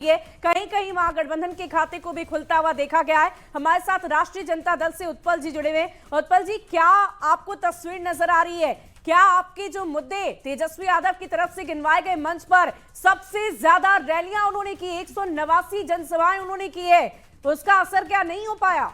ये कहीं कहीं महागठबंधन के खाते को भी खुलता हुआ देखा गया है। हमारे साथ राष्ट्रीय जनता दल से उत्पल जी जुड़े हुए हैं। उत्पल जी, क्या आपको तस्वीर नजर आ रही है? क्या आपके जो मुद्दे तेजस्वी यादव की तरफ से गिनवाए गए मंच पर सबसे ज्यादा रैलियां उन्होंने की, 189 जनसभाएं उन्होंने की है, तो उसका असर क्या नहीं हो पाया?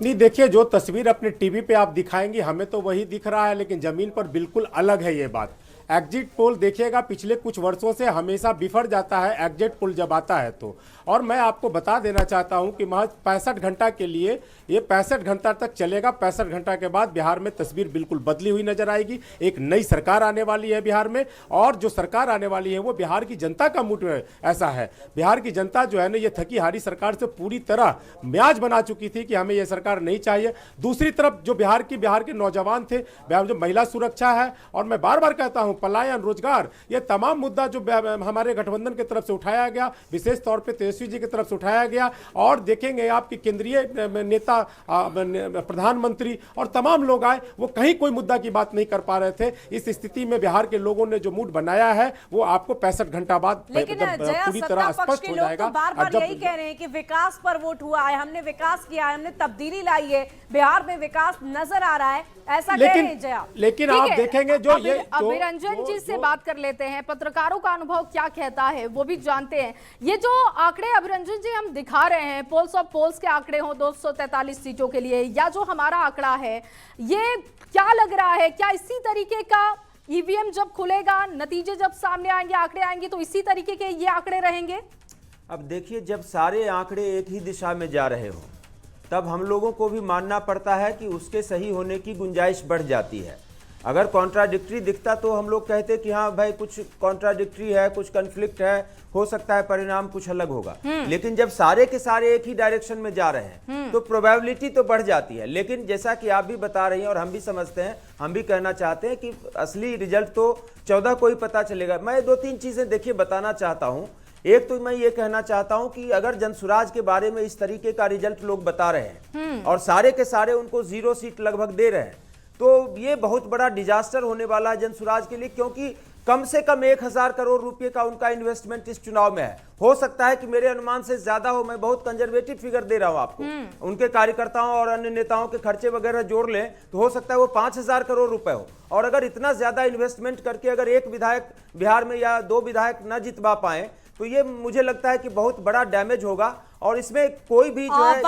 नहीं, देखिए, जो तस्वीर अपने टीवी पे आप दिखाएंगे हमें तो वही दिख रहा है, लेकिन जमीन पर बिल्कुल अलग है ये बात। एग्जिट पोल देखिएगा, पिछले कुछ वर्षों से हमेशा बिफर जाता है एग्जिट पोल जब आता है तो। और मैं आपको बता देना चाहता हूं कि महज 65 घंटा के लिए ये 65 घंटा तक चलेगा। 65 घंटा के बाद बिहार में तस्वीर बिल्कुल बदली हुई नजर आएगी। एक नई सरकार आने वाली है बिहार में, और जो सरकार आने वाली है वो बिहार की जनता का मूड ऐसा है। बिहार की जनता जो है ना, ये थकी हारी सरकार से पूरी तरह म्याज बना चुकी थी कि हमें ये सरकार नहीं चाहिए। दूसरी तरफ जो बिहार के नौजवान थे, जो महिला सुरक्षा है, और मैं बार बार कहता हूं पलायन, रोजगार, ये तमाम मुद्दा जो हमारे गठबंधन की तरफ से उठाया गया, विशेष तौर पे तेजस्वी जी की तरफ से उठाया गया। और देखेंगे आपकी केंद्रीय नेता, प्रधानमंत्री और तमाम लोग आए, वो कहीं कोई मुद्दा की बात नहीं कर पा रहे थे। इस स्थिति में बिहार के लोगों ने जो मूड बनाया है वो आपको 65 घंटा बाद पूरी तरह स्पष्ट हो जाएगा। तो बार बार यही कह रहे हैं कि विकास पर वोट हुआ है, हमने विकास किया है, हमने तब्दीली लाई है, बिहार में विकास नजर आ रहा है, ऐसा कह रहे हैं जया। लेकिन आप देखेंगे जो ये अभिरंजन जी से बात कर लेते हैं, पत्रकारों का अनुभव क्या कहता है वो भी जानते हैं। ये जो आंकड़े अभिरंजन जी हम दिखा रहे हैं, पोल्स ऑफ पोल्स के आंकड़े हो 243 सीटों के लिए, या जो हमारा आंकड़ा है, ये क्या लग रहा है? क्या इसी तरीके का ईवीएम जब खुलेगा, नतीजे जब सामने आएंगे, आंकड़े आएंगे, तो इसी तरीके के ये आंकड़े रहेंगे? अब देखिए, जब सारे आंकड़े एक ही दिशा में जा रहे हो तब हम लोगों को भी मानना पड़ता है कि उसके सही होने की गुंजाइश बढ़ जाती है। अगर कॉन्ट्राडिक्टरी दिखता तो हम लोग कहते कि हाँ भाई, कुछ कॉन्ट्राडिक्टरी है, कुछ कन्फ्लिक्ट है, हो सकता है परिणाम कुछ अलग होगा। लेकिन जब सारे के सारे एक ही डायरेक्शन में जा रहे हैं तो प्रोबेबिलिटी तो बढ़ जाती है। लेकिन जैसा कि आप भी बता रही हैं और हम भी समझते हैं, हम भी कहना चाहते हैं कि असली रिजल्ट तो 14 को ही पता चलेगा। मैं 2-3 चीजें देखिए बताना चाहता हूँ। एक तो मैं ये कहना चाहता हूं कि अगर जनसुराज के बारे में इस तरीके का रिजल्ट लोग बता रहे हैं और सारे के सारे उनको 0 सीट लगभग दे रहे हैं, तो ये बहुत बड़ा डिजास्टर होने वाला है जनसुराज के लिए, क्योंकि कम से कम 1000 करोड़ रुपए का उनका इन्वेस्टमेंट इस चुनाव में है। हो सकता है कि मेरे अनुमान से ज्यादा हो, मैं बहुत कंजर्वेटिव फिगर दे रहा हूं आपको। उनके कार्यकर्ताओं और अन्य नेताओं के खर्चे वगैरह जोड़ लें तो हो सकता है वो 5000 करोड़ रुपए हो। और अगर इतना ज्यादा इन्वेस्टमेंट करके अगर एक विधायक बिहार में या 2 विधायक न जितवा पाए तो ये मुझे लगता है कि बहुत बड़ा डैमेज होगा। और इसमें कोई भी जो है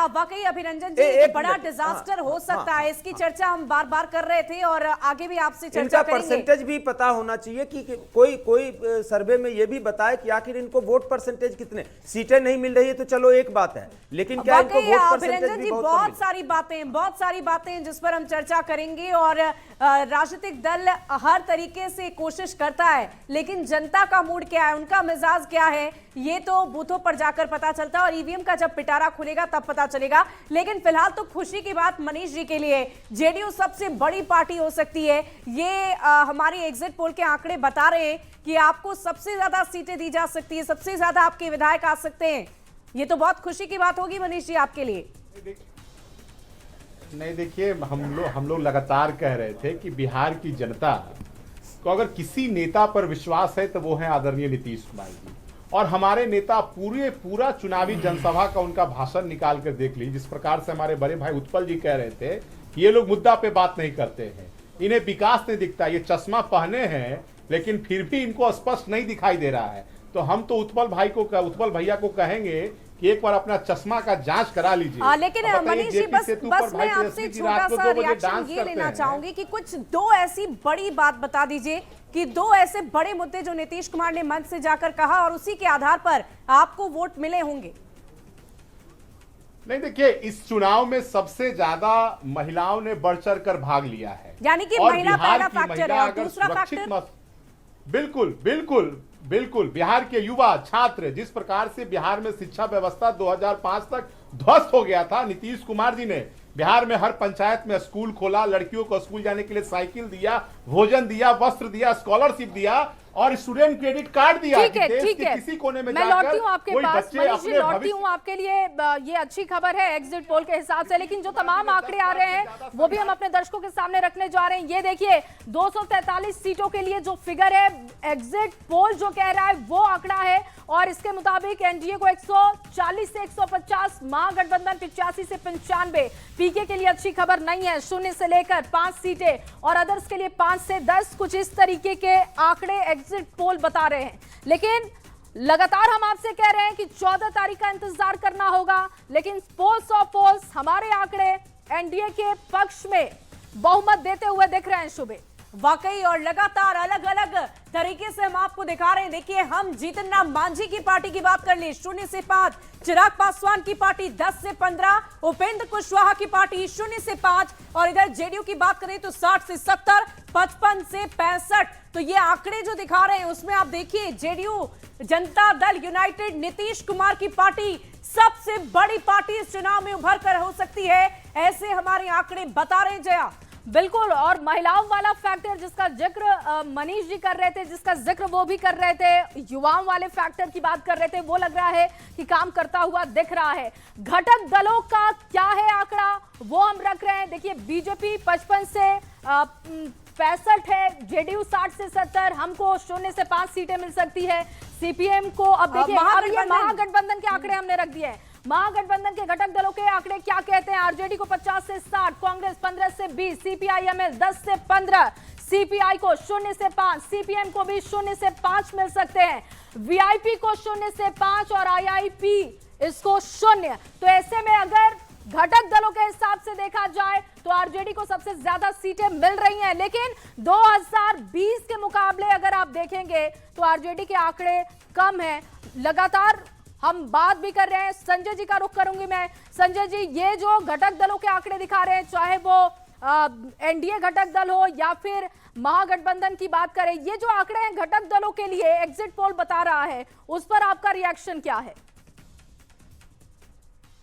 वाकई अभिरंजन जी एक बड़ा डिजास्टर हो सकता है। इसकी चर्चा हम बार बार कर रहे थे और आगे भी आपसे चर्चा करेंगे। परसेंटेज भी पता होना चाहिए कि कोई सर्वे में ये भी बताए कि आखिर इनको वोट परसेंटेज कितने, सीटें नहीं मिल रही है तो चलो एक बात है, लेकिन क्या इनको वोट परसेंटेज भी बहुत सारी बातें जिस पर हम चर्चा करेंगे। और राजनीतिक दल हर तरीके से कोशिश करता है, लेकिन जनता का मूड क्या है, उनका मिजाज क्या है, ये तो बूथों पर जाकर पता चलता है और ईवीएम का जब पिटारा खुलेगा तब पता चलेगा। लेकिन फिलहाल तो खुशी की बात मनीष जी के लिए, जेडीयू सबसे बड़ी पार्टी हो सकती है, ये हमारी एग्जिट पोल के आंकड़े बता रहे हैं कि आपको सबसे ज्यादा सीटें दी जा सकती है, सबसे ज्यादा आपके विधायक आ सकते हैं। ये तो बहुत खुशी की बात होगी मनीष जी आपके लिए। नहीं, देखिए, हम लोग लगातार कह रहे थे कि बिहार की जनता को अगर किसी नेता पर विश्वास है तो वो है आदरणीय नीतीश कुमार जी। और हमारे नेता पूरा चुनावी जनसभा का उनका भाषण निकाल कर देख ली, जिस प्रकार से हमारे बड़े भाई उत्पल जी कह रहे थे, ये लोग मुद्दा पे बात नहीं करते हैं, इन्हें विकास नहीं दिखता। ये चश्मा पहने हैं लेकिन फिर भी इनको स्पष्ट नहीं दिखाई दे रहा है। तो हम तो उत्पल भैया को कहेंगे कि एक बार अपना चश्मा का जांच करा लीजिए। लेकिन मनीष जी बस मैं आपसे छोटा सा रिएक्शन ये लेना चाहूंगी कि कुछ 2 ऐसी बड़ी बात बता दीजिए कि 2 ऐसे बड़े मुद्दे जो नीतीश कुमार ने मंच से जाकर कहा और उसी के आधार पर आपको वोट मिले होंगे। नहीं, देखिए, इस चुनाव में सबसे ज्यादा महिलाओं ने बढ़ चढ़ कर भाग लिया है, यानी कि महिला पहला फैक्टर है और दूसरा फैक्टर बिल्कुल बिहार के युवा छात्र, जिस प्रकार से बिहार में शिक्षा व्यवस्था 2005 तक ध्वस्त हो गया था, नीतीश कुमार जी ने बिहार में हर पंचायत में स्कूल खोला, लड़कियों को स्कूल जाने के लिए साइकिल दिया, भोजन दिया, वस्त्र दिया, स्कॉलरशिप दिया, और स्टूडेंट क्रेडिट कार्ड दिया। ठीक है, देश ठीक के है, किसी कोने में मैं जाकर लौटती हूँ आपके कोई पास। बच्चे मनीष जी, अपने लौटती भविष्य हूँ आपके लिए। ये अच्छी खबर है एग्जिट पोल के हिसाब से, लेकिन जो तमाम आंकड़े आ रहे हैं वो भी हम अपने दर्शकों के सामने रखने जा रहे हैं। ये देखिए 243 सीटों के लिए जो फिगर है, एग्जिट पोल जो कह रहा है वो आंकड़ा है, और इसके मुताबिक एनडीए को 140 से 150, महागठबंधन 85 से 95। पीके के लिए अच्छी खबर नहीं है, 0 से लेकर 5 सीटें, और अदर्स के लिए 5 से 10, कुछ इस तरीके के आंकड़े एग्जिट पोल बता रहे हैं। लेकिन लगातार हम आपसे कह रहे हैं कि 14 तारीख का इंतजार करना होगा, लेकिन पोल्स ऑफ पोल्स हमारे आंकड़े एनडीए के पक्ष में बहुमत देते हुए दिख रहे हैं। शुभे, वाकई, और लगातार अलग अलग तरीके से हम आपको दिखा रहे हैं। देखिए, हम जीतन राम मांझी की पार्टी की बात कर ले, 0 से 5, चिराग पासवान की पार्टी 10 से 15, उपेंद्र कुशवाहा की पार्टी 0 से 5, और इधर जेडीयू की बात करें तो 60 से 70, 55 से 65। तो ये आंकड़े जो दिखा रहे हैं उसमें आप देखिए, जेडीयू, जनता दल यूनाइटेड, नीतीश कुमार की पार्टी सबसे बड़ी पार्टी इस चुनाव में उभर कर हो सकती है, ऐसे हमारे आंकड़े बता रहे हैं। जया, बिल्कुल, और महिलाओं वाला फैक्टर जिसका जिक्र मनीष जी कर रहे थे, जिसका जिक्र वो भी कर रहे थे, युवाओं वाले फैक्टर की बात कर रहे थे, वो लग रहा है कि काम करता हुआ दिख रहा है। घटक दलों का क्या है आंकड़ा, वो हम रख रहे हैं। देखिए, बीजेपी 55 से 65 है, जेडीयू 60 से 70, हमको 0 से 5 सीटें मिल सकती है। सीपीएम को अब देखिए, अब ये महागठबंधन के आंकड़े हमने रख दिए हैं। महागठबंधन के घटक दलों के आंकड़े क्या कहते हैं? आरजेडी को 50 से 60, कांग्रेस 15 से 20, सीपीआईएमएल 10 से 15, सीपीआई को 0 से 5, सीपीएम को भी 0 से 5 मिल सकते हैं, वीआईपी को 0 से 5 और आईआईपी इसको 0। तो ऐसे में अगर घटक दलों के हिसाब से देखा जाए तो आरजेडी को सबसे ज्यादा सीटें मिल रही हैं, लेकिन 2020 के मुकाबले अगर आप देखेंगे तो आरजेडी के आंकड़े कम हैं। लगातार हम बात भी कर रहे हैं, संजय जी का रुख करूंगी मैं। संजय जी, ये जो घटक दलों के आंकड़े दिखा रहे हैं, चाहे वो एनडीए घटक दल हो या फिर महागठबंधन की बात करें, ये जो आंकड़े हैं घटक दलों के लिए एग्जिट पोल बता रहा है, उस पर आपका रिएक्शन क्या है?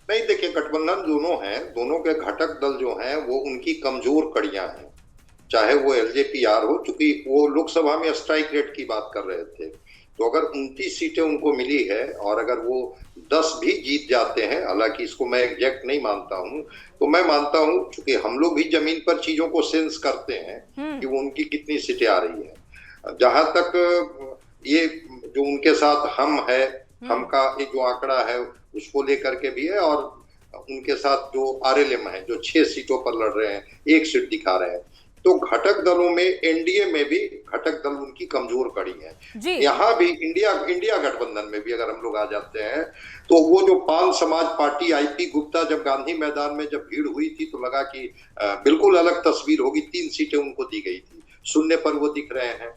नहीं, देखिए, गठबंधन दोनों हैं, दोनों के घटक दल जो हैं वो उनकी कमजोर कड़ियां हैं, चाहे वो एलजेपीआर हो, चूंकि वो लोकसभा में स्ट्राइक रेट की बात कर रहे थे, तो अगर 29 सीटें उनको मिली है और अगर वो 10 भी जीत जाते हैं, हालांकि इसको मैं एग्जैक्ट नहीं मानता हूं, तो मैं मानता हूं, चूंकि हम लोग भी जमीन पर चीजों को सेंस करते हैं कि वो उनकी कितनी सीटें आ रही है। जहां तक ये जो उनके साथ हम है, हम का ये जो आंकड़ा है उसको लेकर के भी है, और उनके साथ जो आरएलएम है जो 6 सीटों पर लड़ रहे हैं, 1 सीट दिखा रहे हैं, तो घटक दलों में एनडीए में भी घटक दल उनकी कमजोर कड़ी है। यहाँ भी इंडिया गठबंधन में भी अगर हम लोग आ जाते हैं तो वो जो पाल समाज पार्टी आईपी गुप्ता जब गांधी मैदान में जब भीड़ हुई थी तो लगा कि बिल्कुल अलग तस्वीर होगी, 3 सीटें उनको दी गई थी, 0 पर वो दिख रहे हैं।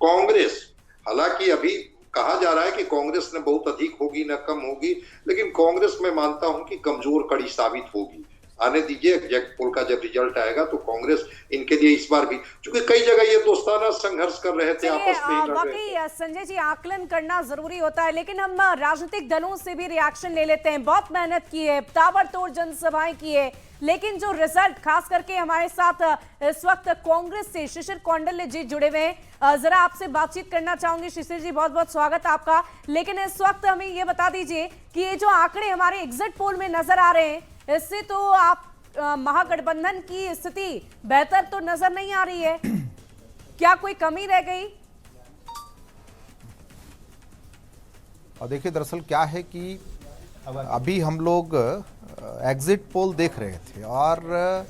कांग्रेस, हालांकि अभी कहा जा रहा है कि कांग्रेस ने बहुत अधिक होगी न कम होगी, लेकिन कांग्रेस में मानता हूं कि कमजोर कड़ी साबित होगी। आने दीजिए, एग्जैक्ट पोल का जब रिजल्ट आएगा तो कांग्रेस इनके लिए इस बार भी, क्योंकि कई जगह ये दोस्ताना संघर्ष कर रहे थे, आपस में वाकई संजय जी, आकलन करना जरूरी होता है, लेकिन हम राजनीतिक दलों से भी रिएक्शन ले लेते हैं। बहुत मेहनत की है, ताबड़तोड़ जनसभाएं की है, लेकिन जो रिजल्ट, खास करके हमारे साथ इस वक्त कांग्रेस से शिशिर कौंडल्य जी जुड़े हुए हैं, जरा आपसे बातचीत करना चाहूंगी। शिशिर जी, बहुत बहुत स्वागत आपका। लेकिन इस वक्त हमें ये बता दीजिए कि ये जो आंकड़े हमारे एग्जिट पोल में नजर आ रहे हैं, इससे तो आप महागठबंधन की स्थिति बेहतर तो नजर नहीं आ रही है, क्या कोई कमी रह गई? और देखिए, दरअसल क्या है कि अभी हम लोग एग्जिट पोल देख रहे थे और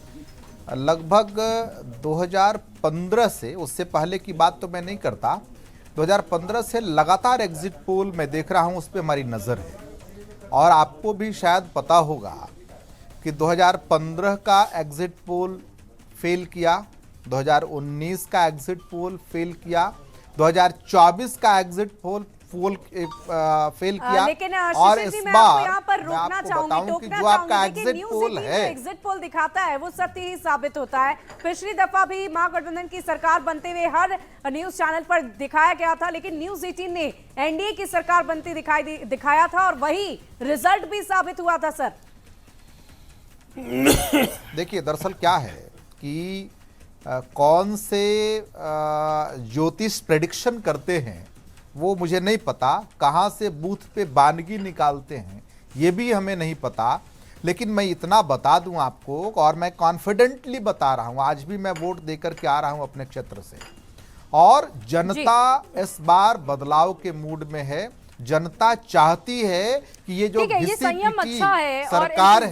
लगभग 2015 से, उससे पहले की बात तो मैं नहीं करता, 2015 से लगातार एग्जिट पोल मैं देख रहा हूं, उस पर हमारी नज़र है। और आपको भी शायद पता होगा कि 2015 का एग्जिट पोल फेल किया, 2019 का एग्जिट पोल फेल किया, 2024 का एग्जिट पोल फेल किया, लेकिन और इस बार यहाँ पर मैं आपको बताऊं कि जो आपका एग्जिट पोल है, एग्जिट पोल दिखाता है वो सत्य ही साबित होता है। पिछली दफा भी महागठबंधन की सरकार बनते हुए हर न्यूज चैनल पर दिखाया गया था, लेकिन न्यूज 18 ने एनडीए की सरकार बनती दिखाया था और वही रिजल्ट भी साबित हुआ था। सर देखिए, दरअसल क्या है कि कौन से ज्योतिष प्रेडिक्शन करते हैं वो मुझे नहीं पता, कहाँ से बूथ पे बानगी निकालते हैं ये भी हमें नहीं पता। लेकिन मैं इतना बता दूं आपको, और मैं कॉन्फिडेंटली बता रहा हूं, आज भी मैं वोट देकर के आ रहा हूं अपने क्षेत्र से, और जनता इस बार बदलाव के मूड में है। जनता चाहती है कि ये जो ये संयम अच्छा है सरकार और है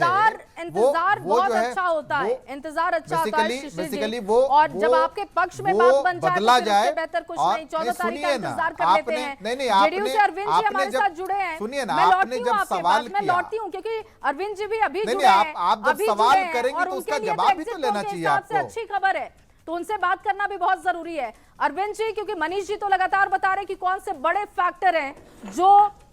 इंतजार वो बहुत जो है अच्छा होता है, इंतजार अच्छा होता है बेसिकली वो, और जब आपके पक्ष में बात बन जाए बदला तो फिर जाए। उससे बेहतर कुछ नहीं। 14 तारीख का इंतजार कर लेते हैं। नहीं जेडीयू से अरविंद जी हमारे साथ जुड़े हैं। सुनिए ना, मैं आपने लौटती हूँ जब आपके सवाल पास, मैं किया, लौटती हूँ क्योंकि अरविंद जी भी अभी नहीं, जुड़े हैं। आप जब अभी सवाल जुड़े हैं करेंगे और तो उनके उसका लिए जवाब भी तो exit लेना poll के चाहिए हिसाब से आपको। अच्छी खबर है, तो उनसे बात करना भी बहुत जरूरी है। अरविंद जी, क्योंकि मनीष जी तो लगातार बता रहे हैं कि कौन से बड़े फैक्टर हैं जो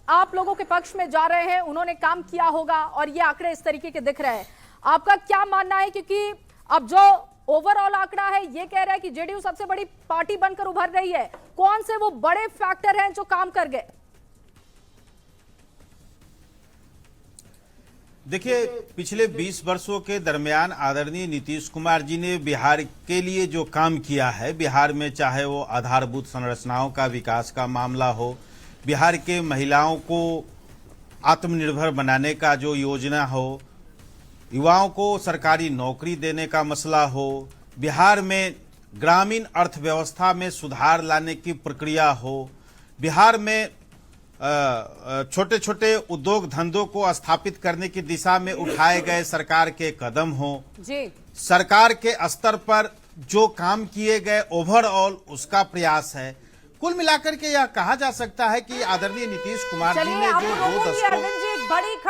आप लोगों के पक्ष में जा रहे हैं, उन्होंने काम किया होगा और ये आंकड़े इस तरीके के दिख रहे हैं। आपका क्या मानना है, क्योंकि अब जो ओवरऑल आंकड़ा है ये कह रहा है कि जेडीयू सबसे बड़ी पार्टी बनकर उभर रही है, कौन से वो बड़े फैक्टर हैं जो काम कर गए? देखिए, पिछले 20 वर्षों के दरमियान आदरणीय नीतीश कुमार जी ने बिहार के लिए जो काम किया है, बिहार में चाहे वो आधारभूत संरचनाओं का विकास का मामला हो, बिहार के महिलाओं को आत्मनिर्भर बनाने का जो योजना हो, युवाओं को सरकारी नौकरी देने का मसला हो, बिहार में ग्रामीण अर्थव्यवस्था में सुधार लाने की प्रक्रिया हो, बिहार में छोटे छोटे उद्योग धंधों को स्थापित करने की दिशा में उठाए गए सरकार के कदम हो, जी सरकार के स्तर पर जो काम किए गए ओवरऑल उसका प्रयास है। कुल मिलाकर के यह कहा जा सकता है कि आदरणीय नीतीश कुमार जी चलिए ने आपको जो 2 रोकूंगी दशकों अरविंद जी, एक बड़ी